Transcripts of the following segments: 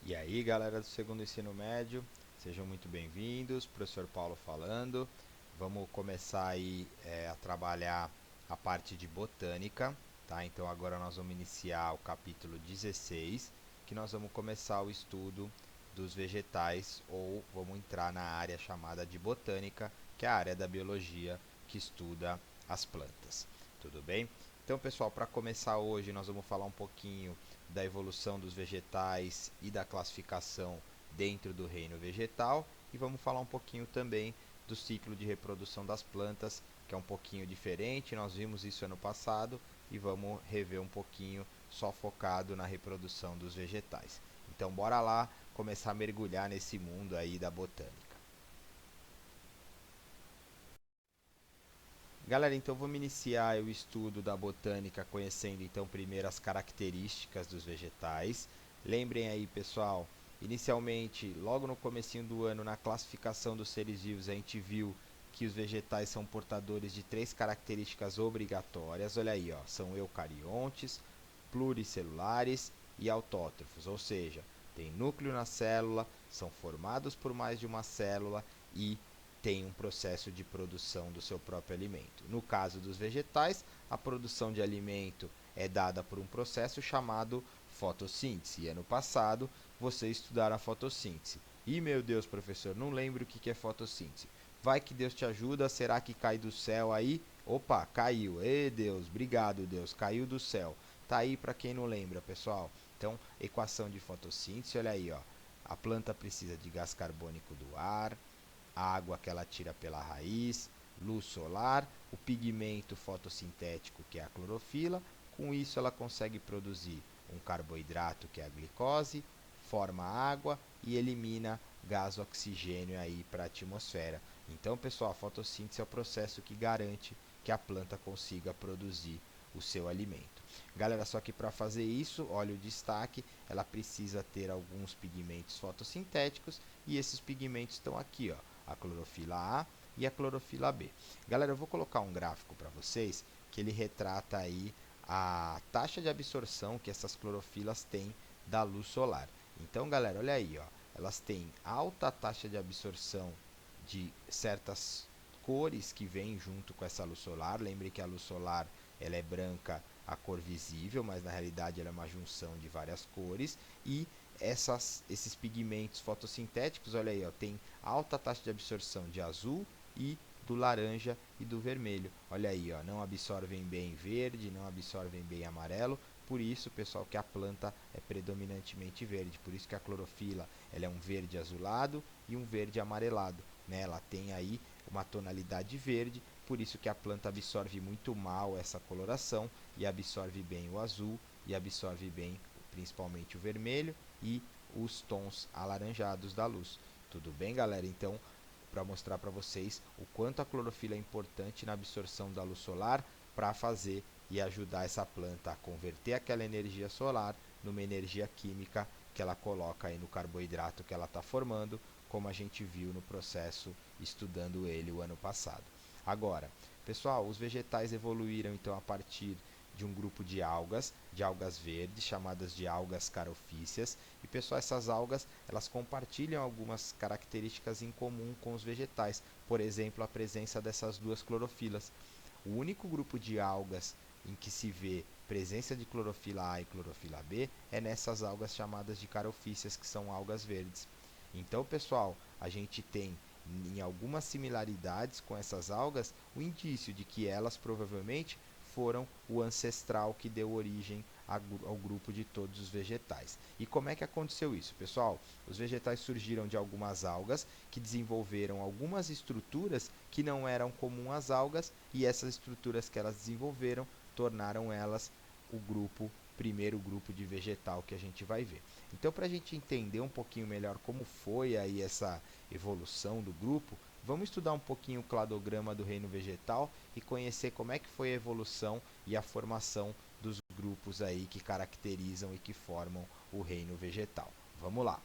E aí, galera do segundo ensino médio, sejam muito bem-vindos. Professor Paulo falando. Vamos começar aí a trabalhar a parte de botânica, tá? Então agora nós vamos iniciar o capítulo 16, que nós vamos começar o estudo dos vegetais, ou vamos entrar na área chamada de botânica, que é a área da biologia que estuda as plantas. Tudo bem? Então, pessoal, para começar hoje, nós vamos falar um pouquinho da evolução dos vegetais e da classificação dentro do reino vegetal, e vamos falar um pouquinho também do ciclo de reprodução das plantas, que é um pouquinho diferente. Nós vimos isso ano passado e vamos rever um pouquinho só focado na reprodução dos vegetais. Então bora lá começar a mergulhar nesse mundo aí da botânica. Galera, então vamos iniciar o estudo da botânica conhecendo então primeiro as características dos vegetais. Lembrem aí, pessoal, inicialmente, logo no comecinho do ano, na classificação dos seres vivos, a gente viu que os vegetais são portadores de três características obrigatórias. Olha aí, ó, são eucariontes, pluricelulares e autótrofos, ou seja, tem núcleo na célula, são formados por mais de uma célula e tem um processo de produção do seu próprio alimento. No caso dos vegetais, a produção de alimento é dada por um processo chamado fotossíntese. E ano passado vocês estudaram a fotossíntese. E meu Deus, professor, não lembro o que é fotossíntese. Vai que Deus te ajuda, será que cai do céu aí? Opa, caiu. Ê Deus, obrigado Deus, caiu do céu. Tá aí para quem não lembra, pessoal. Então, equação de fotossíntese, olha aí, ó. A planta precisa de gás carbônico do ar, água que ela tira pela raiz, luz solar, o pigmento fotossintético que é a clorofila. Com isso ela consegue produzir um carboidrato que é a glicose, forma água e elimina gás oxigênio aí para a atmosfera. Então, pessoal, a fotossíntese é o processo que garante que a planta consiga produzir o seu alimento. Galera, só que para fazer isso, olha o destaque, ela precisa ter alguns pigmentos fotossintéticos e esses pigmentos estão aqui, ó, a clorofila A e a clorofila B. Galera, eu vou colocar um gráfico para vocês que ele retrata aí a taxa de absorção que essas clorofilas têm da luz solar. Então, galera, olha aí, ó, elas têm alta taxa de absorção de certas cores que vêm junto com essa luz solar. Lembre que a luz solar ela é branca, a cor visível, mas na realidade ela é uma junção de várias cores. E esses pigmentos fotossintéticos, olha aí, ó, tem alta taxa de absorção de azul e do laranja e do vermelho. Olha aí, ó, não absorvem bem verde, não absorvem bem amarelo. Por isso, pessoal, que a planta é predominantemente verde. Por isso que a clorofila ela é um verde azulado e um verde amarelado, né? Ela tem aí uma tonalidade verde, por isso que a planta absorve muito mal essa coloração e absorve bem o azul e absorve bem principalmente o vermelho e os tons alaranjados da luz. Tudo bem, galera? Então, para mostrar para vocês o quanto a clorofila é importante na absorção da luz solar para fazer e ajudar essa planta a converter aquela energia solar numa energia química que ela coloca aí no carboidrato que ela está formando, como a gente viu no processo estudando ele o ano passado. Agora, pessoal, os vegetais evoluíram então a partir de um grupo de algas verdes, chamadas de algas carofíceas. E, pessoal, essas algas, elas compartilham algumas características em comum com os vegetais. Por exemplo, a presença dessas duas clorofilas. O único grupo de algas em que se vê presença de clorofila A e clorofila B é nessas algas chamadas de carofíceas, que são algas verdes. Então, pessoal, a gente tem em algumas similaridades com essas algas o indício de que elas provavelmente foram o ancestral que deu origem ao grupo de todos os vegetais. E como é que aconteceu isso, pessoal? Os vegetais surgiram de algumas algas que desenvolveram algumas estruturas que não eram comuns às algas, e essas estruturas que elas desenvolveram tornaram elas o primeiro grupo de vegetal que a gente vai ver. Então, para a gente entender um pouquinho melhor como foi aí essa evolução do grupo, vamos estudar um pouquinho o cladograma do reino vegetal e conhecer como é que foi a evolução e a formação dos grupos aí que caracterizam e que formam o reino vegetal. Vamos lá.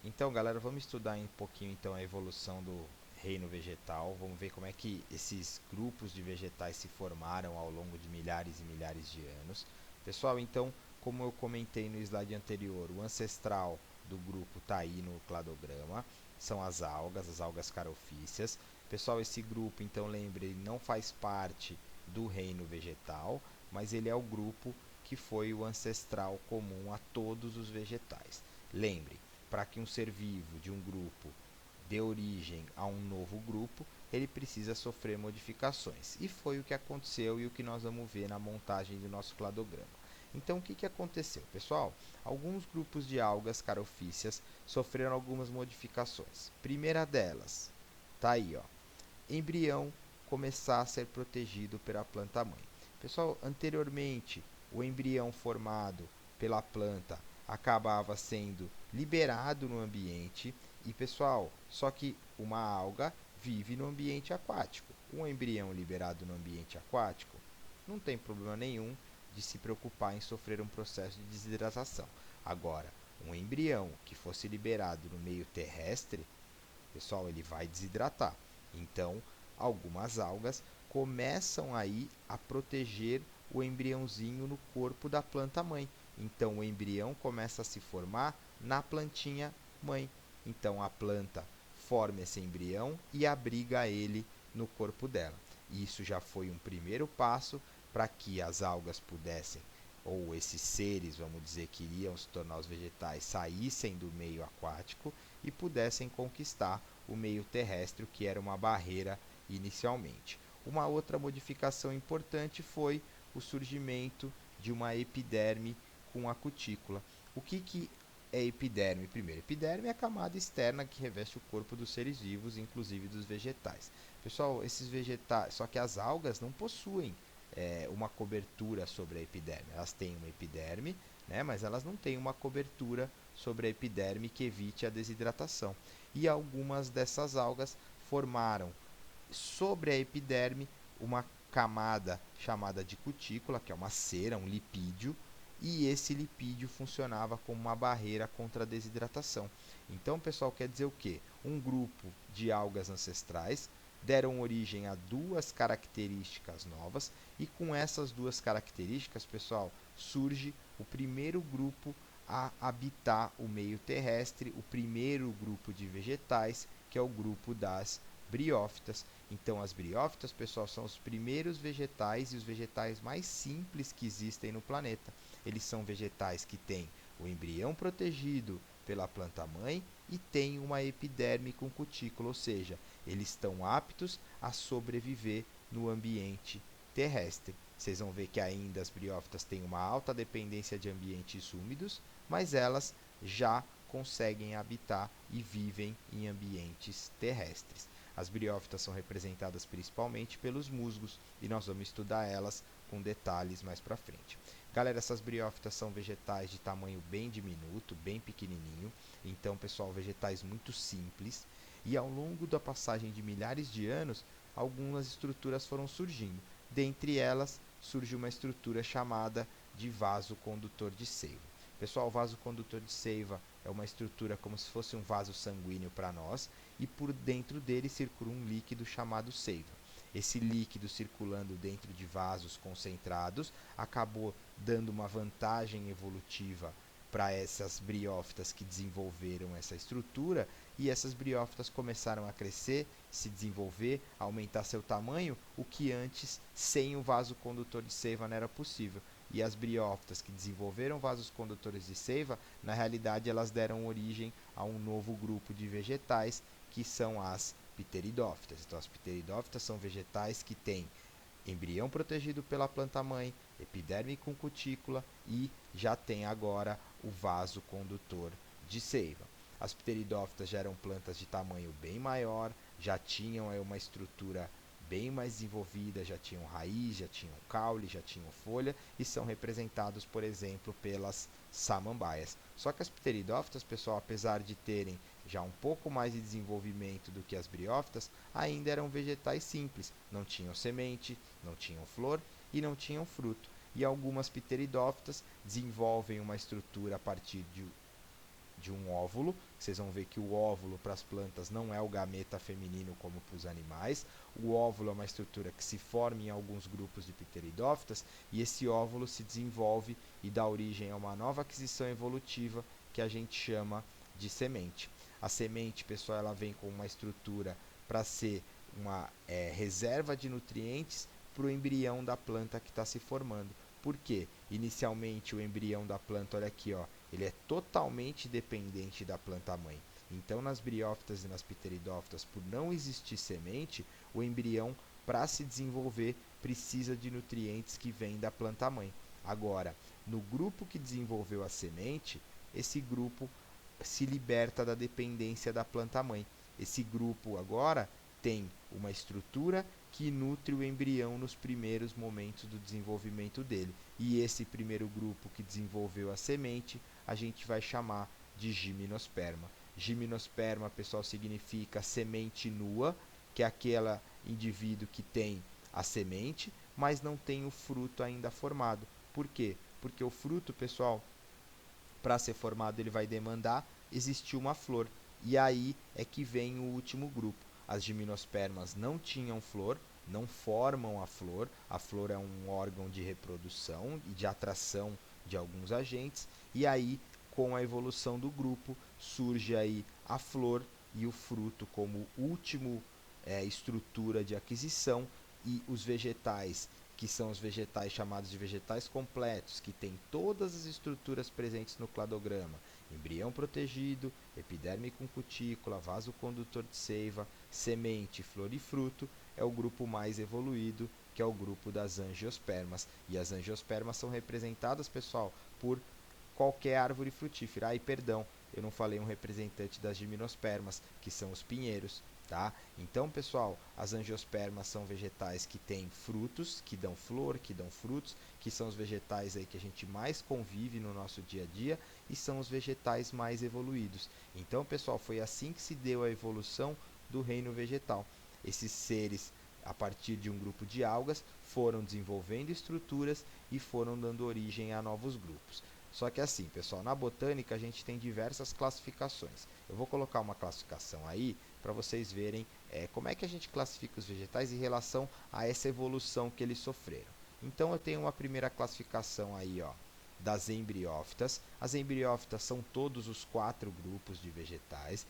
Então, galera, vamos estudar um pouquinho então a evolução do reino vegetal. Vamos ver como é que esses grupos de vegetais se formaram ao longo de milhares e milhares de anos. Pessoal, então, como eu comentei no slide anterior, o ancestral do grupo está aí no cladograma, são as algas carofícias. Pessoal, esse grupo, então lembre, ele não faz parte do reino vegetal, mas ele é o grupo que foi o ancestral comum a todos os vegetais. Lembre, para que um ser vivo de um grupo dê origem a um novo grupo, ele precisa sofrer modificações. E foi o que aconteceu e o que nós vamos ver na montagem do nosso cladograma. Então, o que aconteceu? Pessoal, alguns grupos de algas carofícias sofreram algumas modificações. Primeira delas, tá aí, ó, embrião começar a ser protegido pela planta-mãe. Pessoal, anteriormente, o embrião formado pela planta acabava sendo liberado no ambiente e, pessoal, só que uma alga vive no ambiente aquático. Um embrião liberado no ambiente aquático não tem problema nenhum de se preocupar em sofrer um processo de desidratação. Agora, um embrião que fosse liberado no meio terrestre, pessoal, ele vai desidratar. Então, algumas algas começam aí a proteger o embriãozinho no corpo da planta mãe. Então, o embrião começa a se formar na plantinha mãe. Então, a planta forma esse embrião e abriga ele no corpo dela. Isso já foi um primeiro passo para que as algas pudessem, ou esses seres, vamos dizer, que iriam se tornar os vegetais, saíssem do meio aquático e pudessem conquistar o meio terrestre, que era uma barreira inicialmente. Uma outra modificação importante foi o surgimento de uma epiderme com a cutícula. O que é epiderme? Primeiro, epiderme é a camada externa que reveste o corpo dos seres vivos, inclusive dos vegetais. Pessoal, esses vegetais, só que as algas não possuem uma cobertura sobre a epiderme. Elas têm uma epiderme, né, mas elas não têm uma cobertura sobre a epiderme que evite a desidratação. E algumas dessas algas formaram sobre a epiderme uma camada chamada de cutícula, que é uma cera, um lipídio, e esse lipídio funcionava como uma barreira contra a desidratação. Então, pessoal, quer dizer o quê? Um grupo de algas ancestrais deram origem a duas características novas, e com essas duas características, pessoal, surge o primeiro grupo a habitar o meio terrestre, o primeiro grupo de vegetais, que é o grupo das briófitas. Então, as briófitas, pessoal, são os primeiros vegetais e os vegetais mais simples que existem no planeta. Eles são vegetais que têm o embrião protegido pela planta-mãe e têm uma epiderme com cutícula, ou seja, eles estão aptos a sobreviver no ambiente terrestre. Vocês vão ver que ainda as briófitas têm uma alta dependência de ambientes úmidos, mas elas já conseguem habitar e vivem em ambientes terrestres. As briófitas são representadas principalmente pelos musgos e nós vamos estudar elas com detalhes mais para frente. Galera, essas briófitas são vegetais de tamanho bem diminuto, bem pequenininho. Então, pessoal, vegetais muito simples. E ao longo da passagem de milhares de anos, algumas estruturas foram surgindo. Dentre elas, surge uma estrutura chamada de vaso condutor de seiva. Pessoal, o vaso condutor de seiva é uma estrutura como se fosse um vaso sanguíneo para nós, e por dentro dele circula um líquido chamado seiva. Esse líquido circulando dentro de vasos concentrados acabou dando uma vantagem evolutiva para essas briófitas que desenvolveram essa estrutura, e essas briófitas começaram a crescer, se desenvolver, aumentar seu tamanho, o que antes, sem o vaso condutor de seiva, não era possível. E as briófitas que desenvolveram vasos condutores de seiva, na realidade elas deram origem a um novo grupo de vegetais, que são as pteridófitas. Então, as pteridófitas são vegetais que têm embrião protegido pela planta-mãe, epiderme com cutícula e já tem agora o vaso condutor de seiva. As pteridófitas já eram plantas de tamanho bem maior, já tinham uma estrutura bem mais desenvolvida, já tinham raiz, já tinham caule, já tinham folha e são representados, por exemplo, pelas samambaias. Só que as pteridófitas, pessoal, apesar de terem já um pouco mais de desenvolvimento do que as briófitas, ainda eram vegetais simples, não tinham semente, não tinham flor e não tinham fruto. E algumas pteridófitas desenvolvem uma estrutura a partir de um óvulo. Vocês vão ver que o óvulo para as plantas não é o gameta feminino como para os animais. O óvulo é uma estrutura que se forma em alguns grupos de pteridófitas e esse óvulo se desenvolve e dá origem a uma nova aquisição evolutiva que a gente chama de semente. A semente, pessoal, ela vem com uma estrutura para ser uma reserva de nutrientes para o embrião da planta que está se formando. Por quê? Inicialmente o embrião da planta, olha aqui, ó, ele é totalmente dependente da planta-mãe. Então, nas briófitas e nas pteridófitas, por não existir semente, o embrião, para se desenvolver, precisa de nutrientes que vêm da planta-mãe. Agora, no grupo que desenvolveu a semente, esse grupo se liberta da dependência da planta-mãe. Esse grupo agora tem uma estrutura que nutre o embrião nos primeiros momentos do desenvolvimento dele. E esse primeiro grupo que desenvolveu a semente, a gente vai chamar de gimnosperma. Gimnosperma, pessoal, significa semente nua, que é aquele indivíduo que tem a semente, mas não tem o fruto ainda formado. Por quê? Porque o fruto, pessoal, para ser formado, ele vai demandar existir uma flor. E aí é que vem o último grupo. As gimnospermas não tinham flor, não formam a flor. A flor é um órgão de reprodução e de atração de alguns agentes. E aí, com a evolução do grupo, surge aí a flor e o fruto como último estrutura de aquisição, e os vegetais, que são os vegetais chamados de vegetais completos, que têm todas as estruturas presentes no cladograma: embrião protegido, epiderme com cutícula, vaso condutor de seiva, semente, flor e fruto, é o grupo mais evoluído, que é o grupo das angiospermas. E as angiospermas são representadas, pessoal, por qualquer árvore frutífera. Perdão, eu não falei um representante das gimnospermas, que são os pinheiros. Tá? Então, pessoal, as angiospermas são vegetais que têm frutos, que dão flor, que dão frutos, que são os vegetais aí que a gente mais convive no nosso dia a dia e são os vegetais mais evoluídos. Então, pessoal, foi assim que se deu a evolução do reino vegetal. Esses seres, a partir de um grupo de algas, foram desenvolvendo estruturas e foram dando origem a novos grupos. Só que assim, pessoal, na botânica a gente tem diversas classificações. Eu vou colocar uma classificação aí para vocês verem como é que a gente classifica os vegetais em relação a essa evolução que eles sofreram. Então eu tenho uma primeira classificação aí, ó, das embriófitas. As embriófitas são todos os 4 grupos de vegetais.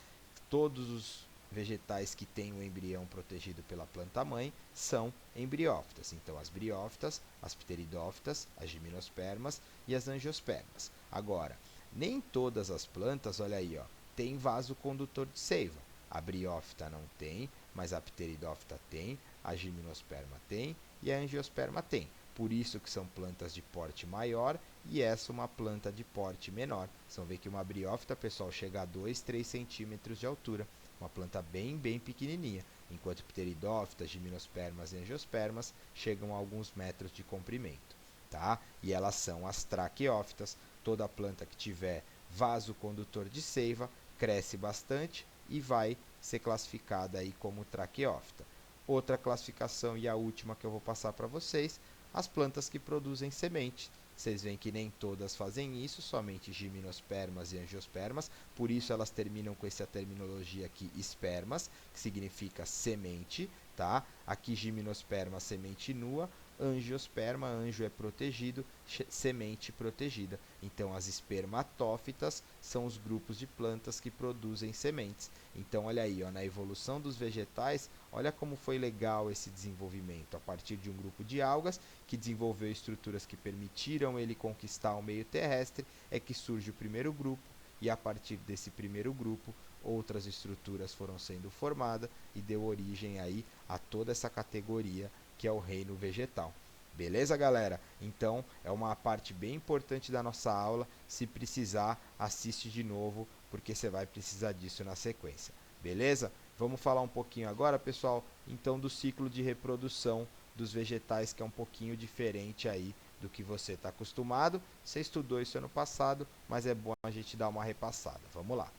Todos os vegetais que têm o embrião protegido pela planta-mãe são embriófitas. Então, as briófitas, as pteridófitas, as gimnospermas e as angiospermas. Agora, nem todas as plantas, olha aí, ó, tem vaso condutor de seiva. A briófita não tem, mas a pteridófita tem, a gimnosperma tem e a angiosperma tem. Por isso que são plantas de porte maior e essa uma planta de porte menor. Vocês vão ver que uma briófita, pessoal, chega a 2, 3 centímetros de altura. Uma planta bem pequenininha, enquanto pteridófitas, gimnospermas e angiospermas chegam a alguns metros de comprimento, tá? E elas são as traqueófitas. Toda planta que tiver vaso condutor de seiva cresce bastante e vai ser classificada aí como traqueófita. Outra classificação e a última que eu vou passar para vocês, as plantas que produzem semente. Vocês veem que nem todas fazem isso, somente gimnospermas e angiospermas, por isso elas terminam com essa terminologia aqui, espermas, que significa semente, tá? Aqui gimnosperma, semente nua, angiosperma, anjo é protegido, semente protegida. Então, as espermatófitas são os grupos de plantas que produzem sementes. Então, olha aí, ó, na evolução dos vegetais, olha como foi legal esse desenvolvimento. A partir de um grupo de algas que desenvolveu estruturas que permitiram ele conquistar o meio terrestre, é que surge o primeiro grupo, e a partir desse primeiro grupo, outras estruturas foram sendo formadas e deu origem aí a toda essa categoria que é o reino vegetal. Beleza, galera? Então, é uma parte bem importante da nossa aula. Se precisar, assiste de novo, porque você vai precisar disso na sequência. Beleza? Vamos falar um pouquinho agora, pessoal, então, do ciclo de reprodução dos vegetais, que é um pouquinho diferente aí do que você está acostumado. Você estudou isso ano passado, mas é bom a gente dar uma repassada. Vamos lá.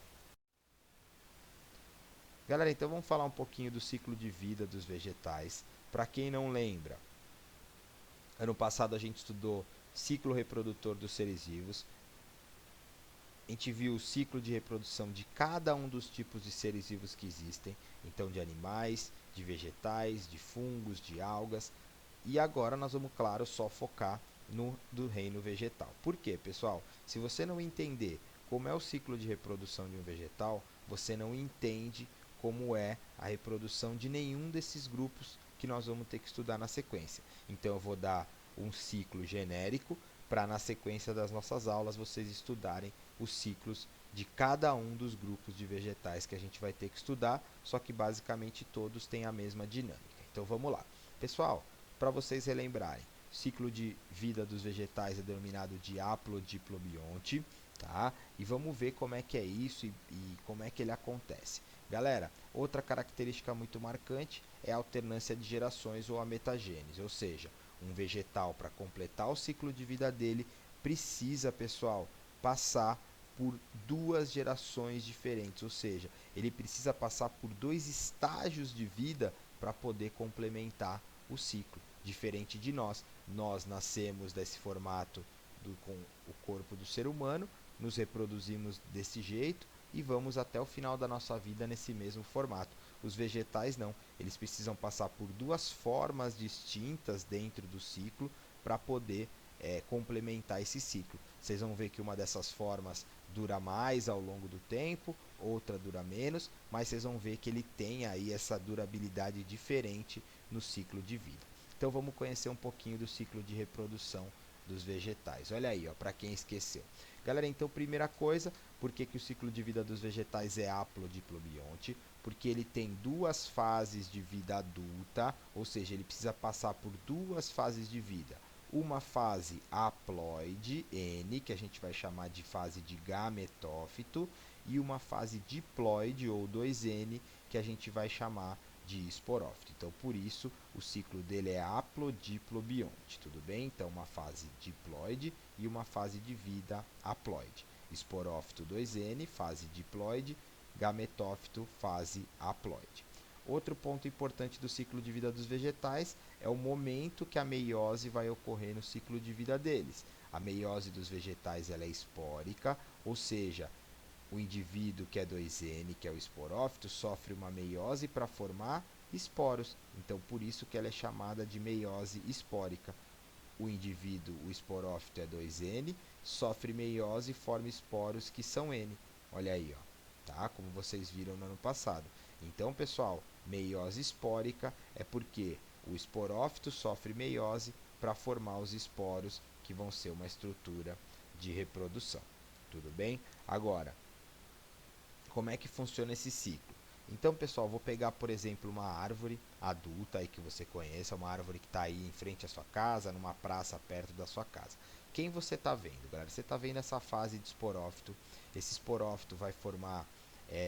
Galera, então vamos falar um pouquinho do ciclo de vida dos vegetais. Para quem não lembra, ano passado a gente estudou ciclo reprodutor dos seres vivos. A gente viu o ciclo de reprodução de cada um dos tipos de seres vivos que existem. Então, de animais, de vegetais, de fungos, de algas. E agora nós vamos, claro, só focar do reino vegetal. Por quê, pessoal? Se você não entender como é o ciclo de reprodução de um vegetal, você não entende como é a reprodução de nenhum desses grupos que nós vamos ter que estudar na sequência. Então eu vou dar um ciclo genérico para na sequência das nossas aulas vocês estudarem os ciclos de cada um dos grupos de vegetais que a gente vai ter que estudar, só que basicamente todos têm a mesma dinâmica. Então vamos lá. Pessoal, para vocês relembrarem, o ciclo de vida dos vegetais é denominado de haplodiplobionte, tá? E vamos ver como é que é isso e como é que ele acontece. Galera, outra característica muito marcante é a alternância de gerações ou a metagênese, ou seja, um vegetal para completar o ciclo de vida dele precisa, pessoal, passar por duas gerações diferentes, ou seja, ele precisa passar por dois estágios de vida para poder complementar o ciclo. Diferente de nós, nós nascemos desse formato com o corpo do ser humano, nos reproduzimos desse jeito e vamos até o final da nossa vida nesse mesmo formato. Os vegetais não, eles precisam passar por duas formas distintas dentro do ciclo para poder complementar esse ciclo. Vocês vão ver que uma dessas formas dura mais ao longo do tempo, outra dura menos, mas vocês vão ver que ele tem aí essa durabilidade diferente no ciclo de vida. Então vamos conhecer um pouquinho do ciclo de reprodução dos vegetais. Olha aí, para quem esqueceu. Galera, então primeira coisa, por que o ciclo de vida dos vegetais é haplodiplobionte? Porque ele tem duas fases de vida adulta, ou seja, ele precisa passar por duas fases de vida. Uma fase haploide, N, que a gente vai chamar de fase de gametófito, e uma fase diploide, ou 2N, que a gente vai chamar de esporófito. Então, por isso, o ciclo dele é haplodiplobionte, tudo bem? Então, uma fase diploide e uma fase de vida haploide. Esporófito 2N, fase diploide, gametófito, fase haploide. Outro ponto importante do ciclo de vida dos vegetais é o momento que a meiose vai ocorrer no ciclo de vida deles. A meiose dos vegetais ela é espórica, ou seja, o indivíduo que é 2N, que é o esporófito, sofre uma meiose para formar esporos. Então, por isso que ela é chamada de meiose espórica. O indivíduo, o esporófito é 2N, sofre meiose e forma esporos que são N. Olha aí, ó, tá? Como vocês viram no ano passado. Então, pessoal, meiose espórica é porque o esporófito sofre meiose para formar os esporos, que vão ser uma estrutura de reprodução. Tudo bem? Agora, como é que funciona esse ciclo? Então, pessoal, vou pegar, por exemplo, uma árvore adulta aí que você conheça, uma árvore que está aí em frente à sua casa, numa praça perto da sua casa. Quem você está vendo, galera? Você está vendo essa fase de esporófito. Esse esporófito vai formar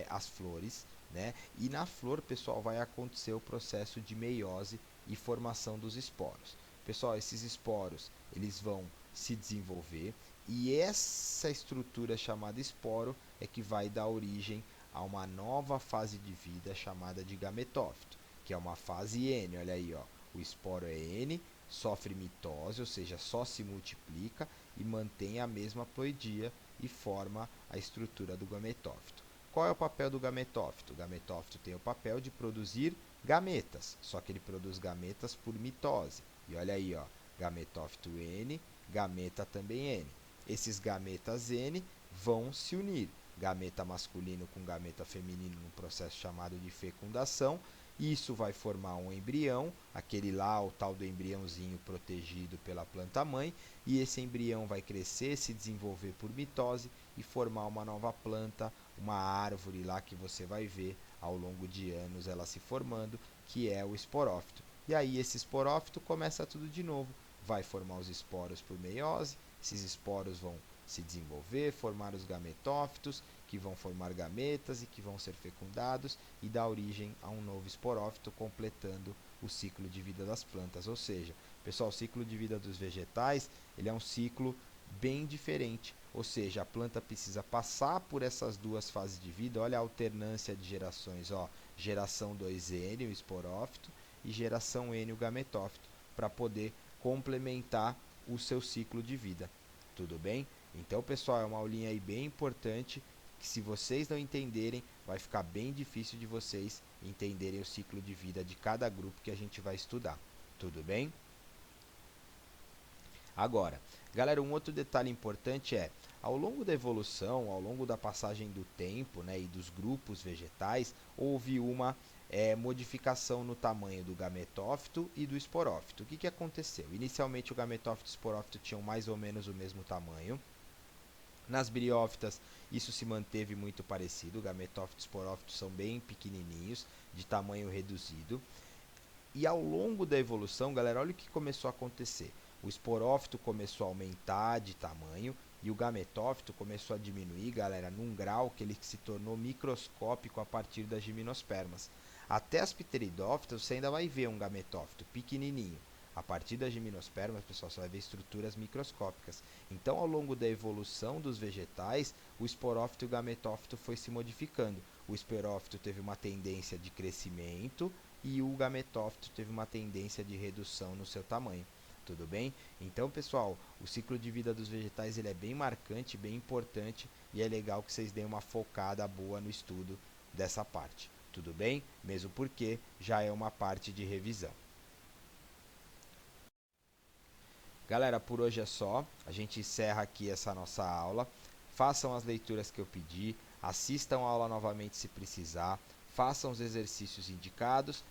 as flores, né? E na flor, pessoal, vai acontecer o processo de meiose e formação dos esporos. Pessoal, esses esporos, eles vão se desenvolver e essa estrutura chamada esporo é que vai dar origem a uma nova fase de vida chamada de gametófito, que é uma fase N. Olha aí, ó, o esporo é N, sofre mitose, ou seja, só se multiplica e mantém a mesma ploidia e forma a estrutura do gametófito. Qual é o papel do gametófito? O gametófito tem o papel de produzir gametas, só que ele produz gametas por mitose. E olha aí, ó, gametófito N, gameta também N. Esses gametas N vão se unir, gameta masculino com gameta feminino no processo chamado de fecundação. Isso vai formar um embrião, aquele lá, o tal do embriãozinho protegido pela planta-mãe, e esse embrião vai crescer, se desenvolver por mitose e formar uma nova planta, uma árvore lá que você vai ver ao longo de anos ela se formando, que é o esporófito. E aí esse esporófito começa tudo de novo, vai formar os esporos por meiose, esses esporos vão se desenvolver, formar os gametófitos, que vão formar gametas e que vão ser fecundados e dar origem a um novo esporófito, completando o ciclo de vida das plantas. Ou seja, pessoal, o ciclo de vida dos vegetais, ele é um ciclo bem diferente, ou seja, a planta precisa passar por essas duas fases de vida. Olha a alternância de gerações, ó, geração 2N, o esporófito, e geração N, o gametófito, para poder complementar o seu ciclo de vida. Tudo bem? Então, pessoal, é uma aulinha aí bem importante que, se vocês não entenderem, vai ficar bem difícil de vocês entenderem o ciclo de vida de cada grupo que a gente vai estudar. Tudo bem? Agora, galera, um outro detalhe importante é, ao longo da evolução, ao longo da passagem do tempo, né, e dos grupos vegetais, houve uma modificação no tamanho do gametófito e do esporófito. O que aconteceu? Inicialmente o gametófito e o esporófito tinham mais ou menos o mesmo tamanho. Nas briófitas isso se manteve muito parecido, o gametófito e o esporófito são bem pequenininhos, de tamanho reduzido. E ao longo da evolução, galera, olha o que começou a acontecer. O esporófito começou a aumentar de tamanho e o gametófito começou a diminuir, galera, num grau que ele se tornou microscópico a partir das gimnospermas. Até as pteridófitas você ainda vai ver um gametófito pequenininho. A partir das gimnospermas, pessoal, você vai ver estruturas microscópicas. Então, ao longo da evolução dos vegetais, o esporófito e o gametófito foi se modificando. O esporófito teve uma tendência de crescimento e o gametófito teve uma tendência de redução no seu tamanho. Tudo bem? Então, pessoal, o ciclo de vida dos vegetais ele é bem marcante, bem importante e é legal que vocês deem uma focada boa no estudo dessa parte. Tudo bem? Mesmo porque já é uma parte de revisão. Galera, por hoje é só. A gente encerra aqui essa nossa aula. Façam as leituras que eu pedi, assistam a aula novamente se precisar, façam os exercícios indicados,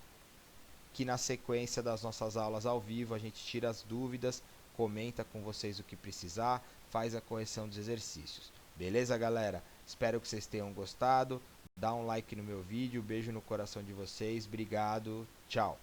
que na sequência das nossas aulas ao vivo a gente tira as dúvidas, comenta com vocês o que precisar, faz a correção dos exercícios. Beleza, galera? Espero que vocês tenham gostado. Dá um like no meu vídeo, beijo no coração de vocês, obrigado, tchau!